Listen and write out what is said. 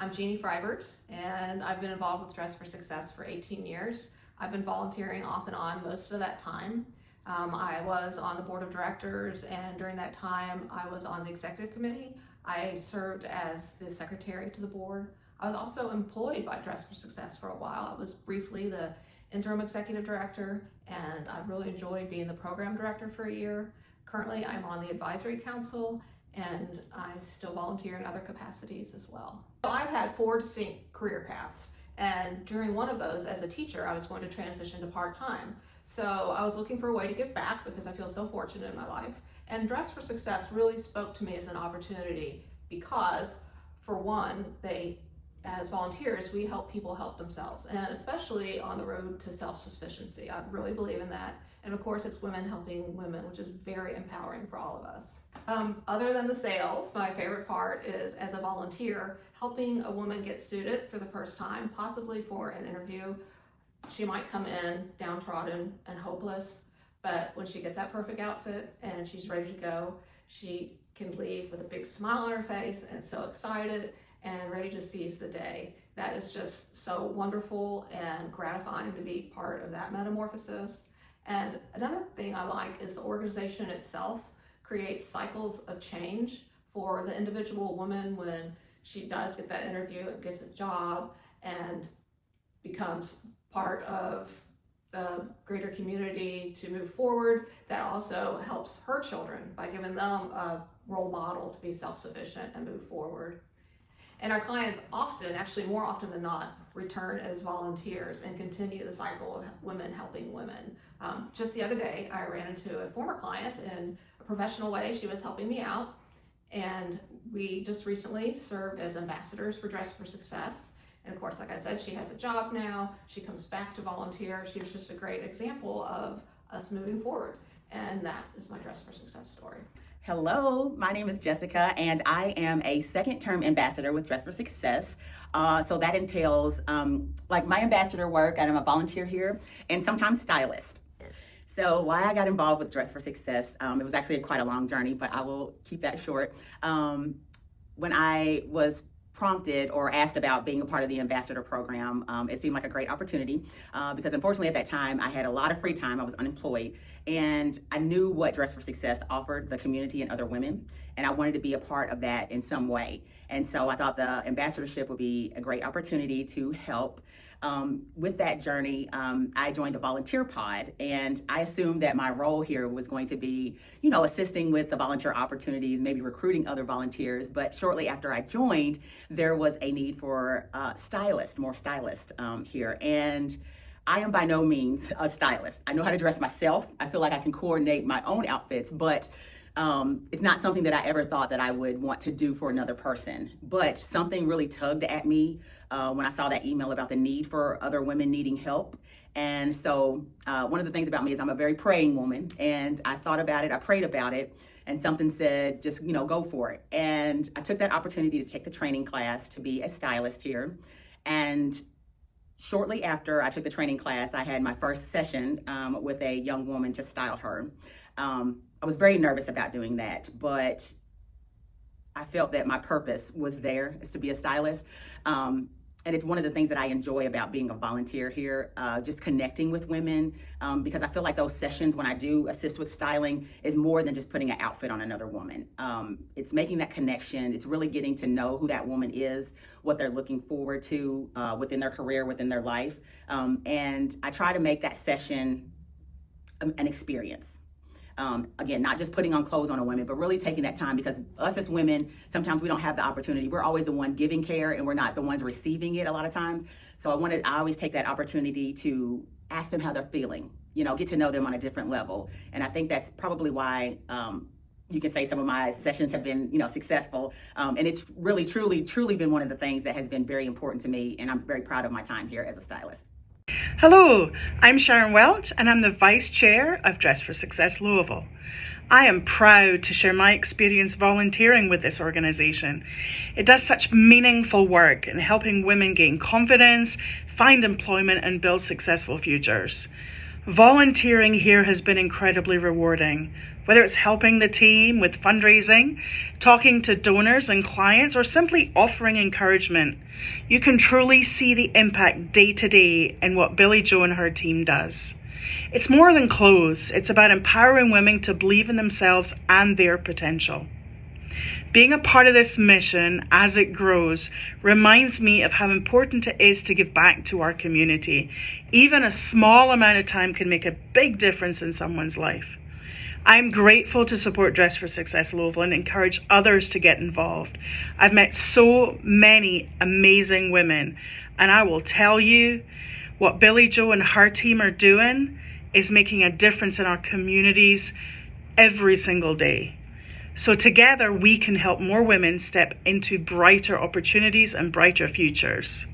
I'm Jeannie Freibert, and I've been involved with Dress for Success for 18 years. I've been volunteering off and on most of that time. I was on the board of directors, and during that time I was on the executive committee. I served as the secretary to the board. I was also employed by Dress for Success for a while. I was briefly the interim executive director, and I really enjoyed being the program director for a year. Currently, I'm on the advisory council, and I still volunteer in other capacities as well. So I've had 4 distinct career paths, and during one of those, as a teacher, I was going to transition to part-time. So I was looking for a way to give back because I feel so fortunate in my life. And Dress for Success really spoke to me as an opportunity because, for one, as volunteers, we help people help themselves, and especially on the road to self-sufficiency. I really believe in that. And of course, it's women helping women, which is very empowering for all of us. Other than the sales, my favorite part is, as a volunteer, helping a woman get suited for the first time, possibly for an interview. She might come in downtrodden and hopeless, but when she gets that perfect outfit and she's ready to go, she can leave with a big smile on her face and so excited and ready to seize the day. That is just so wonderful and gratifying to be part of that metamorphosis. And another thing I like is the organization itself creates cycles of change for the individual woman when she does get that interview and gets a job and becomes part of the greater community to move forward. That also helps her children by giving them a role model to be self-sufficient and move forward. And our clients often, actually more often than not, return as volunteers and continue the cycle of women helping women. Just the other day, I ran into a former client in a professional way. She was helping me out, and we just recently served as ambassadors for Dress for Success. And of course, like I said, she has a job now. She comes back to volunteer. She was just a great example of us moving forward. And that is my Dress for Success story. Hello, my name is Jessica, and I am a second-term ambassador with Dress for Success. So that entails like my ambassador work, and I'm a volunteer here, and sometimes stylist. So why I got involved with Dress for Success, it was actually quite a long journey, but I will keep that short. When I was prompted or asked about being a part of the ambassador program, it seemed like a great opportunity because unfortunately at that time I had a lot of free time. I was unemployed, and I knew what Dress for Success offered the community and other women, and I wanted to be a part of that in some way. And so I thought the ambassadorship would be a great opportunity to help. With that journey, I joined the volunteer pod, and I assumed that my role here was going to be, assisting with the volunteer opportunities, maybe recruiting other volunteers. But shortly after I joined, there was a need for more stylists here. And I am by no means a stylist. I know how to dress myself. I feel like I can coordinate my own outfits, but it's not something that I ever thought that I would want to do for another person. But something really tugged at me when I saw that email about the need for other women needing help. And so one of the things about me is I'm a very praying woman, and I thought about it, I prayed about it, and something said, just, go for it. And I took that opportunity to take the training class to be a stylist here. And shortly after I took the training class, I had my first session with a young woman to style her. I was very nervous about doing that, but I felt that my purpose was there, is to be a stylist. And it's one of the things that I enjoy about being a volunteer here, just connecting with women, because I feel like those sessions when I do assist with styling is more than just putting an outfit on another woman. It's making that connection. It's really getting to know who that woman is, what they're looking forward to within their career, within their life. And I try to make that session an experience. Again, not just putting on clothes on a woman, but really taking that time, because us as women, sometimes we don't have the opportunity. We're always the one giving care, and we're not the ones receiving it a lot of times. So I always take that opportunity to ask them how they're feeling, get to know them on a different level. And I think that's probably why you can say some of my sessions have been, successful. And it's really, truly been one of the things that has been very important to me. And I'm very proud of my time here as a stylist. Hello, I'm Sharon Welch, and I'm the Vice Chair of Dress for Success Louisville. I am proud to share my experience volunteering with this organization. It does such meaningful work in helping women gain confidence, find employment, and build successful futures. Volunteering here has been incredibly rewarding, Whether it's helping the team with fundraising, talking to donors and clients, or simply offering encouragement, you can truly see the impact day to day in what Billy Jo and her team does. It's more than clothes. It's about empowering women to believe in themselves and their potential. Being a part of this mission as it grows reminds me of how important it is to give back to our community. Even a small amount of time can make a big difference in someone's life. I'm grateful to support Dress for Success Louisville and encourage others to get involved. I've met so many amazing women, and I will tell you, what Billy Jo and her team are doing is making a difference in our communities every single day. So together we can help more women step into brighter opportunities and brighter futures.